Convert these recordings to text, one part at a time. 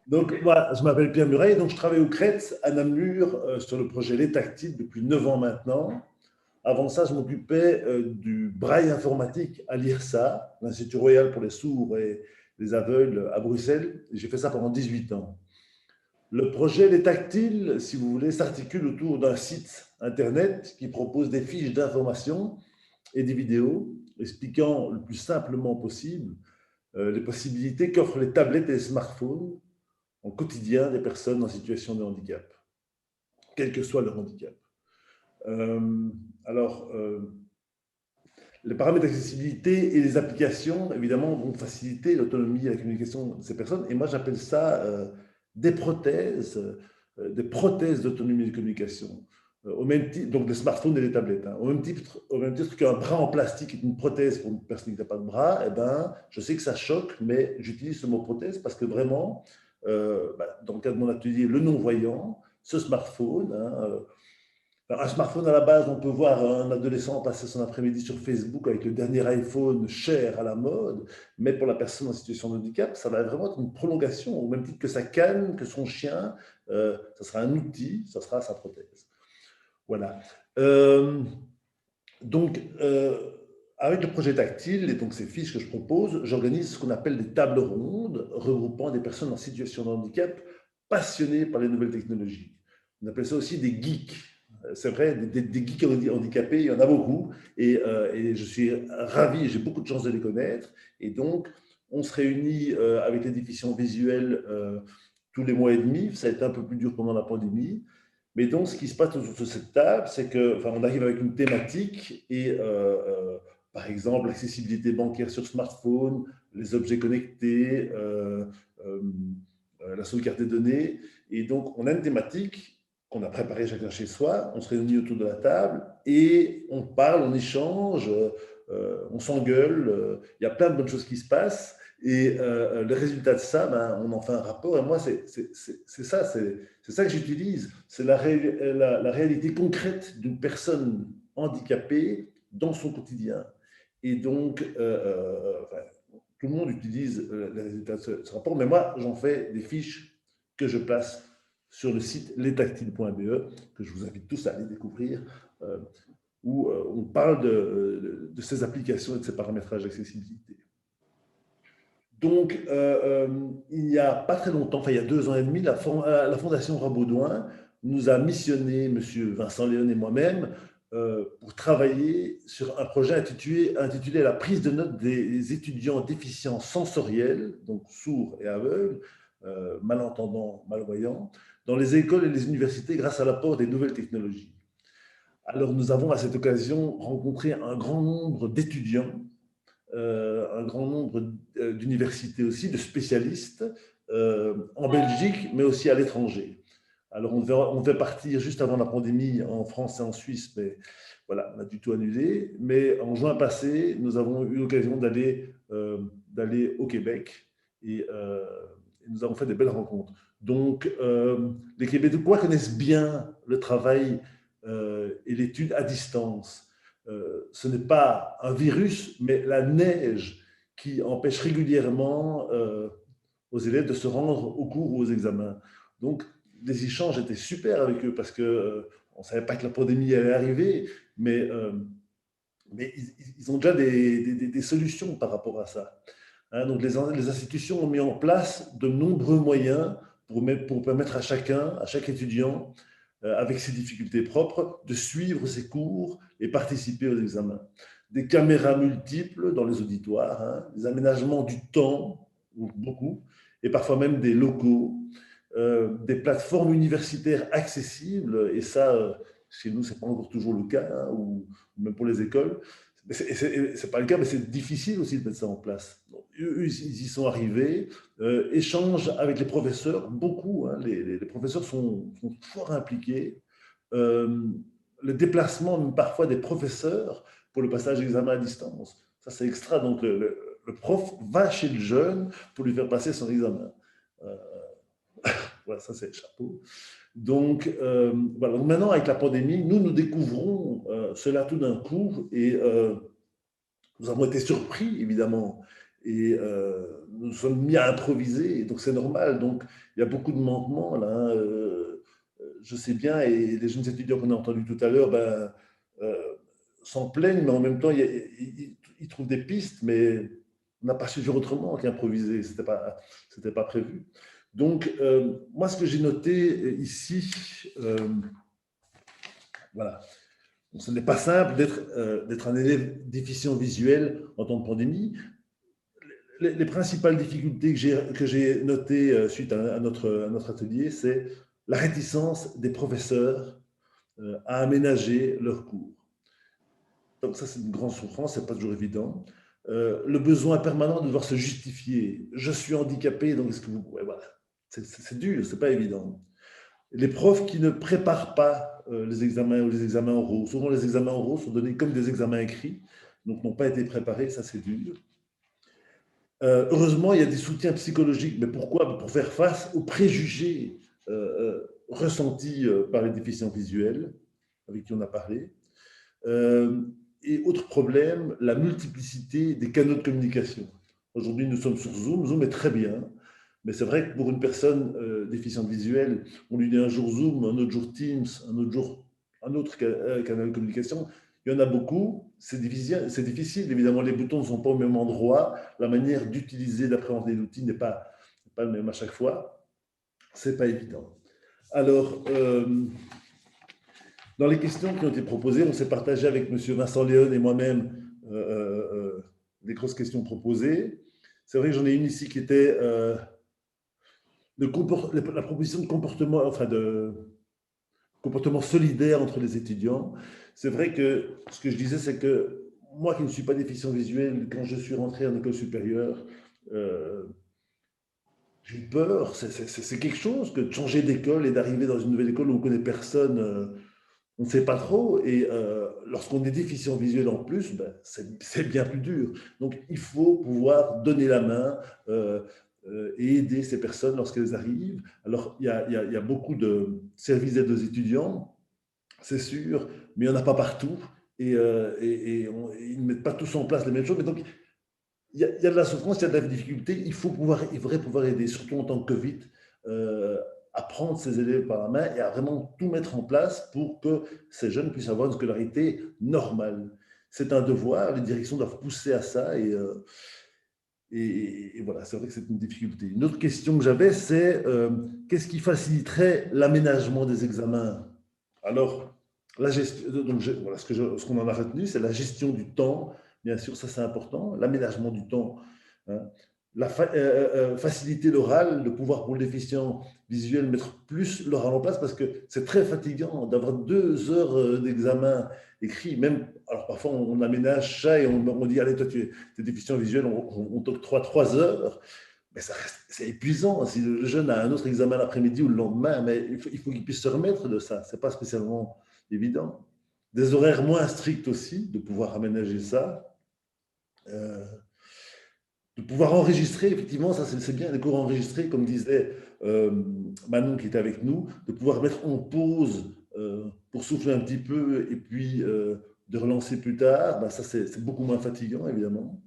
Donc, moi, je m'appelle Pierre Muret, donc je travaille au CRET à Namur sur le projet Les Tactiles depuis 9 ans maintenant. Avant ça, je m'occupais du braille informatique à l'IRSA, l'Institut royal pour les sourds et les aveugles à Bruxelles. J'ai fait ça pendant 18 ans. Le projet Les Tactiles, si vous voulez, s'articule autour d'un site internet qui propose des fiches d'information et des vidéos expliquant le plus simplement possible les possibilités qu'offrent les tablettes et les smartphones au quotidien des personnes en situation de handicap, quel que soit leur handicap. Euh, alors, les paramètres d'accessibilité et les applications, évidemment, vont faciliter l'autonomie et la communication de ces personnes. Et moi, j'appelle ça des prothèses d'autonomie et de communication. Au même titre, donc des smartphones et des tablettes. Hein. Au même titre qu'un bras en plastique est une prothèse pour une personne qui n'a pas de bras, eh ben, je sais que ça choque, mais j'utilise ce mot prothèse parce que vraiment, dans le cas de mon atelier, le non-voyant, ce smartphone, hein, alors, un smartphone, à la base, on peut voir un adolescent passer son après-midi sur Facebook avec le dernier iPhone cher à la mode, mais pour la personne en situation de handicap, ça va vraiment être une prolongation, au même titre que sa canne, que son chien, ça sera un outil, ça sera sa prothèse. Voilà. Euh, donc, avec le projet tactile et donc ces fiches que je propose, j'organise ce qu'on appelle des tables rondes regroupant des personnes en situation de handicap passionnées par les nouvelles technologies. On appelle ça aussi des geeks. C'est vrai, des geeks handicapés, il y en a beaucoup, et je suis ravi, j'ai beaucoup de chance de les connaître. Et donc, on se réunit avec les diffusions visuelles tous les mois et demi. Ça a été un peu plus dur pendant la pandémie. Mais donc, ce qui se passe autour de cette table, c'est que, enfin, on arrive avec une thématique et, par exemple, l'accessibilité bancaire sur smartphone, les objets connectés, euh, la sauvegarde des données. Et donc, on a une thématique qu'on a préparée chacun chez soi. On se réunit autour de la table et on parle, on échange, on s'engueule. Il y a plein de bonnes choses qui se passent. Et le résultat de ça, ben, on en fait un rapport. Et moi, c'est ça, c'est ça que j'utilise. C'est la réalité concrète d'une personne handicapée dans son quotidien. Et donc, enfin, tout le monde utilise les résultats de ce rapport, mais moi, j'en fais des fiches que je place sur le site lestactiles.be, que je vous invite tous à aller découvrir, où on parle de ces applications et de ces paramétrages d'accessibilité. Donc, il n'y a pas très longtemps, enfin il y a 2 ans et demi, la Fondation Rabaudouin nous a missionné, M. Vincent Léon et moi-même, pour travailler sur un projet intitulé La prise de notes des étudiants déficients sensoriels, donc sourds et aveugles, malentendants, malvoyants, dans les écoles et les universités grâce à l'apport des nouvelles technologies. Alors, nous avons à cette occasion rencontré un grand nombre d'étudiants, un grand nombre d'universités aussi, de spécialistes en Belgique, mais aussi à l'étranger. Alors, on devait partir juste avant la pandémie en France et en Suisse, mais voilà, on a du tout annulé. Mais en juin passé, nous avons eu l'occasion d'aller au Québec et nous avons fait des belles rencontres. Donc, les Québécois connaissent bien le travail et l'étude à distance. Ce n'est pas un virus, mais la neige qui empêche régulièrement aux élèves de se rendre aux cours ou aux examens. Donc, les échanges étaient super avec eux parce que on ne savait pas que la pandémie allait arriver, mais ils ont déjà des solutions par rapport à ça. Hein, donc, les institutions ont mis en place de nombreux moyens pour permettre à chacun, à chaque étudiant, avec ses difficultés propres, de suivre ses cours et participer aux examens. Des caméras multiples dans les auditoires, hein, des aménagements du temps, beaucoup, et parfois même des locaux, des plateformes universitaires accessibles, et ça, chez nous, ce n'est pas encore toujours le cas, hein, ou même pour les écoles. C'est pas le cas, mais c'est difficile aussi de mettre ça en place. Donc, eux, ils y sont arrivés, échangent avec les professeurs, beaucoup. Hein, les professeurs sont fort impliqués. Euh, le déplacement, même parfois, des professeurs pour le passage d'examen à distance. Ça, c'est extra. Donc, le prof va chez le jeune pour lui faire passer son examen. Voilà, ça, c'est le chapeau. Donc, voilà. Donc, maintenant, avec la pandémie, nous découvrons cela tout d'un coup et nous avons été surpris, évidemment. et nous sommes mis à improviser, et donc c'est normal. Donc il y a beaucoup de manquements là, hein, je sais bien, et les jeunes étudiants qu'on a entendus tout à l'heure ben, euh, s'en plaignent, mais en même temps ils trouvent des pistes, mais on n'a pas su faire autrement qu'improviser, c'était pas prévu. Donc moi ce que j'ai noté ici, voilà. Donc, ce n'est pas simple d'être un élève déficient visuel en temps de pandémie. Les principales difficultés que j'ai notées suite à notre atelier, c'est la réticence des professeurs à aménager leurs cours. Donc ça, c'est une grande souffrance, c'est pas toujours évident. Le besoin permanent de devoir se justifier. Je suis handicapé, donc est-ce que vous... Ouais, voilà. C'est dur, c'est pas évident. Les profs qui ne préparent pas les examens ou les examens oraux. Souvent, les examens oraux sont donnés comme des examens écrits, donc n'ont pas été préparés, ça c'est dur. Heureusement, il y a des soutiens psychologiques, mais pourquoi? Pour faire face aux préjugés ressentis par les déficients visuels, avec qui on a parlé. Euh, et autre problème, la multiplicité des canaux de communication. Aujourd'hui, nous sommes sur Zoom. Zoom est très bien, mais c'est vrai que pour une personne déficiente visuelle, on lui dit un jour Zoom, un autre jour Teams, un autre jour un autre canal de communication. Il y en a beaucoup. C'est difficile. Évidemment, les boutons ne sont pas au même endroit. La manière d'utiliser, d'appréhender l'outil n'est pas le même à chaque fois. C'est pas évident. Alors, dans les questions qui ont été proposées, on s'est partagé avec M. Vincent Léon et moi-même les grosses questions proposées. C'est vrai que j'en ai une ici qui était la proposition de comportement, enfin de comportement solidaire entre les étudiants. C'est vrai que ce que je disais, c'est que moi qui ne suis pas déficient visuel, quand je suis rentré en école supérieure, euh, j'ai eu peur. C'est quelque chose que de changer d'école et d'arriver dans une nouvelle école où on ne connaît personne. On ne sait pas trop, et lorsqu'on est déficient visuel en plus, ben, c'est bien plus dur. Donc il faut pouvoir donner la main et aider ces personnes lorsqu'elles arrivent. Alors il y a beaucoup de services d'aide aux étudiants, c'est sûr, mais il n'y en a pas partout, ils ne mettent pas tous en place les mêmes choses. Mais donc il y a de la souffrance, il y a de la difficulté, il faudrait pouvoir aider, surtout en temps de Covid, euh, à prendre ces élèves par la main et à vraiment tout mettre en place pour que ces jeunes puissent avoir une scolarité normale. C'est un devoir, les directions doivent pousser à ça et voilà, c'est vrai que c'est une difficulté. Une autre question que j'avais, c'est qu'est-ce qui faciliterait l'aménagement des examens? Alors, la gestion, donc voilà, ce qu'on en a retenu, c'est la gestion du temps. Bien sûr, ça c'est important. L'aménagement du temps, hein. Faciliter l'oral, de pouvoir pour le déficient visuel mettre plus l'oral en place parce que c'est très fatigant d'avoir 2 heures d'examen écrit. Même, alors parfois on aménage ça et on dit allez, toi tu es déficient visuel, on t'octroie 3 heures. Mais c'est épuisant. Si le jeune a un autre examen l'après-midi ou le lendemain, mais il faut qu'il puisse se remettre de ça. Ce n'est pas spécialement évident. Des horaires moins stricts aussi, de pouvoir aménager ça. Euh, de pouvoir enregistrer, effectivement, ça c'est bien, les cours enregistrés, comme disait Manon qui était avec nous, de pouvoir mettre en pause pour souffler un petit peu et puis de relancer plus tard, ben ça c'est beaucoup moins fatigant, évidemment.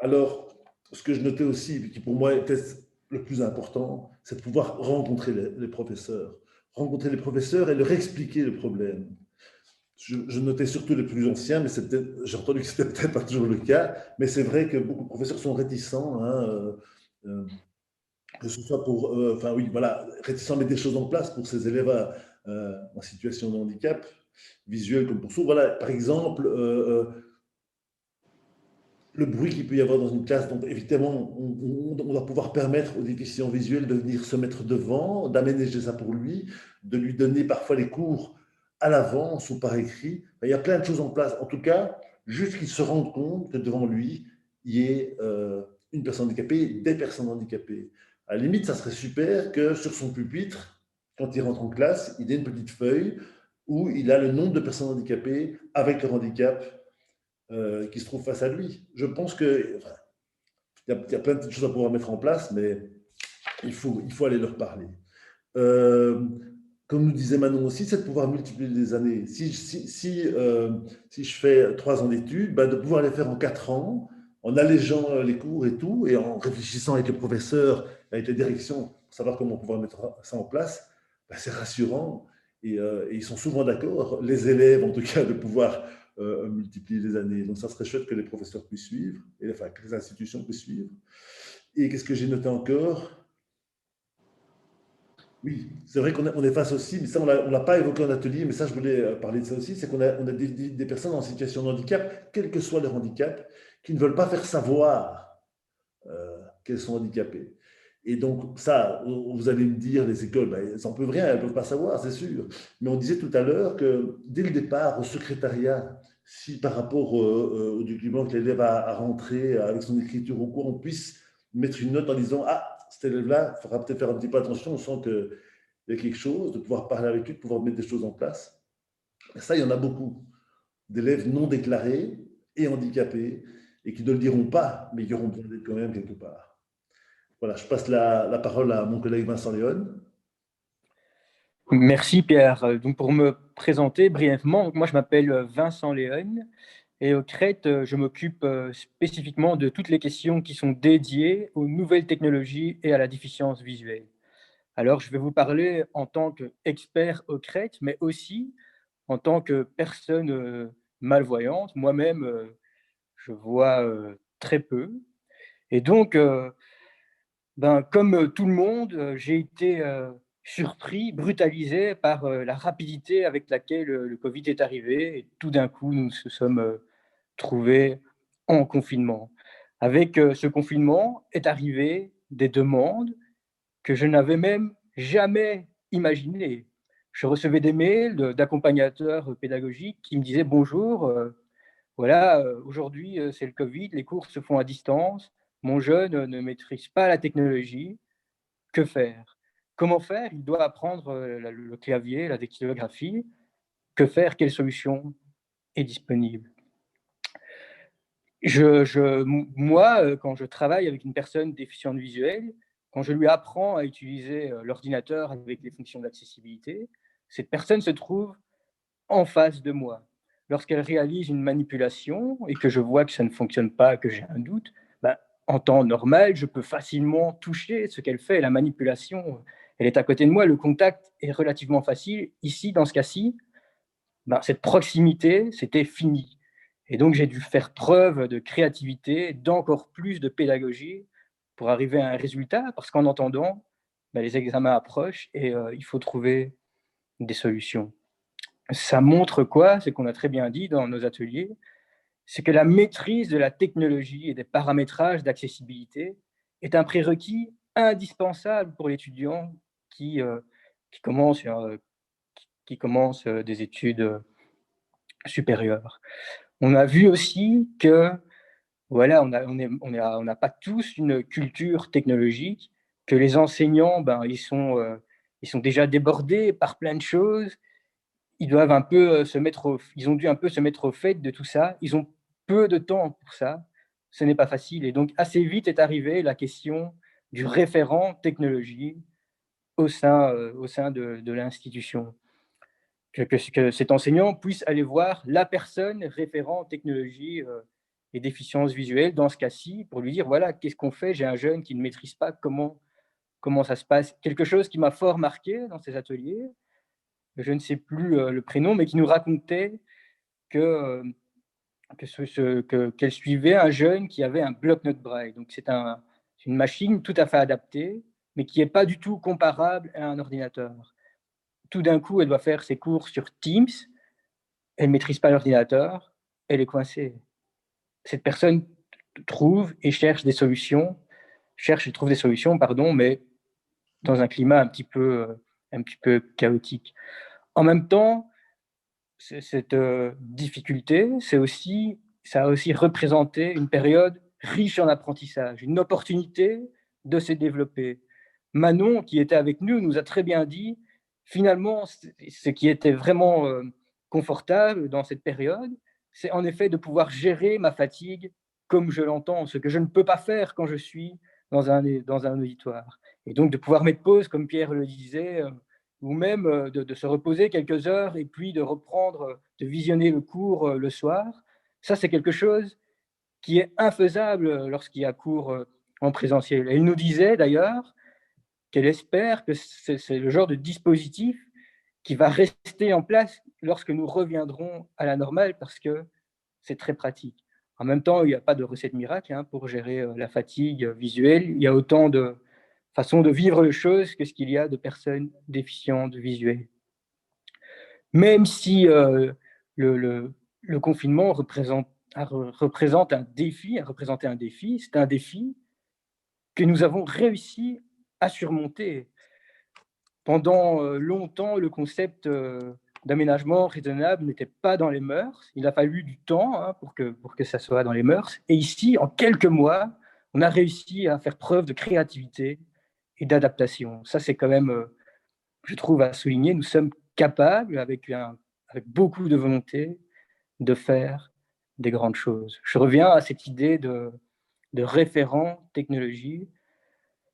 Alors, ce que je notais aussi, qui pour moi était le plus important, c'est de pouvoir rencontrer les professeurs. Rencontrer les professeurs et leur expliquer le problème. Je notais surtout les plus anciens, mais j'ai entendu que ce n'était peut-être pas toujours le cas, mais c'est vrai que beaucoup de professeurs sont réticents, hein, euh, que ce soit pour, enfin oui, voilà, réticents à mettre des choses en place pour ces élèves en situation de handicap, visuel comme pour sourds. Voilà, par exemple, le bruit qu'il peut y avoir dans une classe. Donc, évidemment, on doit pouvoir permettre aux déficients visuels de venir se mettre devant, d'aménager ça pour lui, de lui donner parfois les cours à l'avance ou par écrit. Il y a plein de choses en place. En tout cas, juste qu'il se rende compte que devant lui, il y ait une personne handicapée, des personnes handicapées. À la limite, ça serait super que sur son pupitre, quand il rentre en classe, il ait une petite feuille où il a le nombre de personnes handicapées avec leur handicap qui se trouve face à lui. Je pense que enfin, y a plein de choses à pouvoir mettre en place, mais il faut aller leur parler. Euh, Comme nous disait Manon aussi, c'est de pouvoir multiplier les années. Si je fais 3 ans d'études, ben de pouvoir les faire en 4 ans en allégeant les cours et tout, et en réfléchissant avec les professeurs, avec les directions, pour savoir comment pouvoir mettre ça en place, ben, c'est rassurant. Et ils sont souvent d'accord, les élèves en tout cas, de pouvoir multiplier les années. Donc ça serait chouette que les professeurs puissent suivre, et, enfin que les institutions puissent suivre. Et qu'est-ce que j'ai noté encore? Oui, c'est vrai on est face aussi, mais ça on ne l'a pas évoqué en atelier, mais ça je voulais parler de ça aussi, c'est on a des personnes en situation de handicap, quel que soit leur handicap, qui ne veulent pas faire savoir qu'elles sont handicapées. Et donc ça, vous allez me dire, les écoles, ben, elles n'en peuvent rien, elles ne peuvent pas savoir, c'est sûr. Mais on disait tout à l'heure que dès le départ, au secrétariat, si par rapport au document que l'élève a rentré avec son écriture ou quoi, on puisse mettre une note en disant, ah, cet élève-là, il faudra peut-être faire un petit peu attention, on sent qu'il y a quelque chose, de pouvoir parler avec lui, de pouvoir mettre des choses en place. Et ça, il y en a beaucoup d'élèves non déclarés et handicapés et qui ne le diront pas, mais qui auront besoin d'être quand même quelque part. Voilà, je passe la parole à mon collègue Vincent Léon. Merci Pierre. Donc pour me présenter brièvement, moi je m'appelle Vincent Léon et au CRET, je m'occupe spécifiquement de toutes les questions qui sont dédiées aux nouvelles technologies et à la déficience visuelle. Alors je vais vous parler en tant qu'expert au CRET, mais aussi en tant que personne malvoyante. Moi-même, je vois très peu. Et donc, comme tout le monde, j'ai été surpris, brutalisé par la rapidité avec laquelle le Covid est arrivé. Et tout d'un coup, nous nous sommes trouvés en confinement. Avec ce confinement est arrivé des demandes que je n'avais même jamais imaginées. Je recevais des mails d'accompagnateurs pédagogiques qui me disaient: bonjour, voilà, aujourd'hui c'est le Covid, les cours se font à distance, mon jeune ne maîtrise pas la technologie, que faire? Comment faire? Il doit apprendre le clavier, la dactylographie. Que faire? Quelle solution est disponible? Moi, quand je travaille avec une personne déficiente visuelle, quand je lui apprends à utiliser l'ordinateur avec les fonctions d'accessibilité, cette personne se trouve en face de moi. Lorsqu'elle réalise une manipulation et que je vois que ça ne fonctionne pas, que j'ai un doute, ben, en temps normal, je peux facilement toucher ce qu'elle fait. La manipulation, elle est à côté de moi, le contact est relativement facile. Ici, dans ce cas-ci, ben, cette proximité, c'était fini. Et donc, j'ai dû faire preuve de créativité, d'encore plus de pédagogie pour arriver à un résultat, parce qu'en entendant, ben, les examens approchent et il faut trouver des solutions. Ça montre quoi? C'est qu'on a très bien dit dans nos ateliers, c'est que la maîtrise de la technologie et des paramétrages d'accessibilité est un prérequis indispensable pour l'étudiant qui, euh, qui commence, euh, qui commence des études supérieures. On a vu aussi que voilà, on n'a pas tous une culture technologique, que les enseignants, ben, ils sont déjà débordés par plein de choses. Ils doivent un peu ils ont dû un peu se mettre au fait de tout ça. Ils ont peu de temps pour ça. Ce n'est pas facile. Et donc, assez vite est arrivée la question du référent technologie au sein de l'institution. Que cet enseignant puisse aller voir la personne référent technologie et déficience visuelle dans ce cas-ci pour lui dire, voilà, qu'est-ce qu'on fait? J'ai un jeune qui ne maîtrise pas comment ça se passe. Quelque chose qui m'a fort marqué dans ces ateliers, je ne sais plus le prénom, mais qui nous racontait que, qu'elle suivait un jeune qui avait un bloc-notes braille. Donc c'est une machine tout à fait adaptée, mais qui n'est pas du tout comparable à un ordinateur. Tout d'un coup, elle doit faire ses cours sur Teams, elle ne maîtrise pas l'ordinateur, elle est coincée. Cette personne trouve et cherche des solutions, cherche et trouve des solutions, pardon, mais dans un climat un petit peu chaotique. En même temps, cette difficulté, ça a aussi représenté une période riche en apprentissage, une opportunité de se développer. Manon, qui était avec nous, nous a très bien dit, finalement, ce qui était vraiment confortable dans cette période, c'est en effet de pouvoir gérer ma fatigue comme je l'entends, ce que je ne peux pas faire quand je suis dans un auditoire. Et donc de pouvoir mettre pause, comme Pierre le disait, ou même de se reposer quelques heures et puis de reprendre, de visionner le cours le soir. Ça, c'est quelque chose qui est infaisable lorsqu'il y a cours en présentiel. Elle nous disait d'ailleurs qu'elle espère que c'est le genre de dispositif qui va rester en place lorsque nous reviendrons à la normale, parce que c'est très pratique. En même temps, il n'y a pas de recette miracle pour gérer la fatigue visuelle. Il y a autant de façons de vivre les choses que ce qu'il y a de personnes déficientes visuelles. Même si le confinement représente un défi, a représenté un défi, c'est un défi que nous avons réussi à surmonter. Pendant longtemps, le concept d'aménagement raisonnable n'était pas dans les mœurs. Il a fallu du temps pour que ça soit dans les mœurs. Et ici, en quelques mois, on a réussi à faire preuve de créativité et d'adaptation. Ça, c'est quand même, je trouve, à souligner. Nous sommes capables, avec beaucoup de volonté, de faire des grandes choses. Je reviens à cette idée de référent technologie.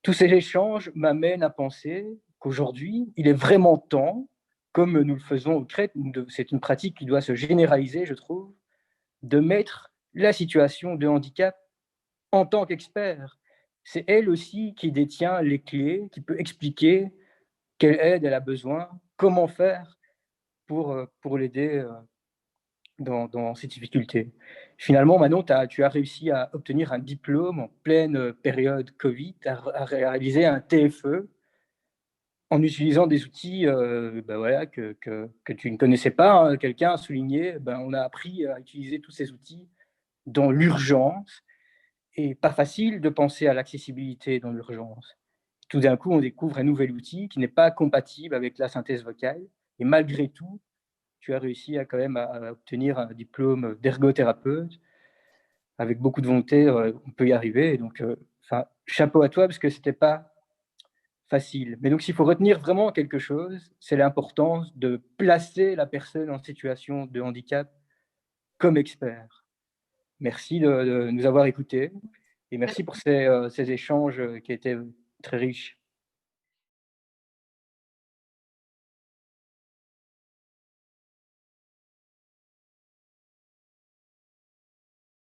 Tous ces échanges m'amènent à penser qu'aujourd'hui, il est vraiment temps, comme nous le faisons au CRET, c'est une pratique qui doit se généraliser, je trouve, de mettre la situation de handicap en tant qu'expert. C'est elle aussi qui détient les clés, qui peut expliquer quelle aide elle a besoin, comment faire pour l'aider dans ces difficultés. Finalement, Manon, tu as réussi à obtenir un diplôme en pleine période Covid, à réaliser un TFE en utilisant des outils voilà, que tu ne connaissais pas. Quelqu'un a souligné, on a appris à utiliser tous ces outils dans l'urgence, et pas facile de penser à l'accessibilité dans l'urgence. Tout d'un coup, on découvre un nouvel outil qui n'est pas compatible avec la synthèse vocale, et malgré tout, tu as réussi quand même à obtenir un diplôme d'ergothérapeute. Avec beaucoup de volonté, on peut y arriver. Et donc, chapeau à toi, parce que ce n'était pas facile. Mais donc, s'il faut retenir vraiment quelque chose, c'est l'importance de placer la personne en situation de handicap comme expert. Merci de nous avoir écoutés et merci pour ces échanges qui étaient très riches.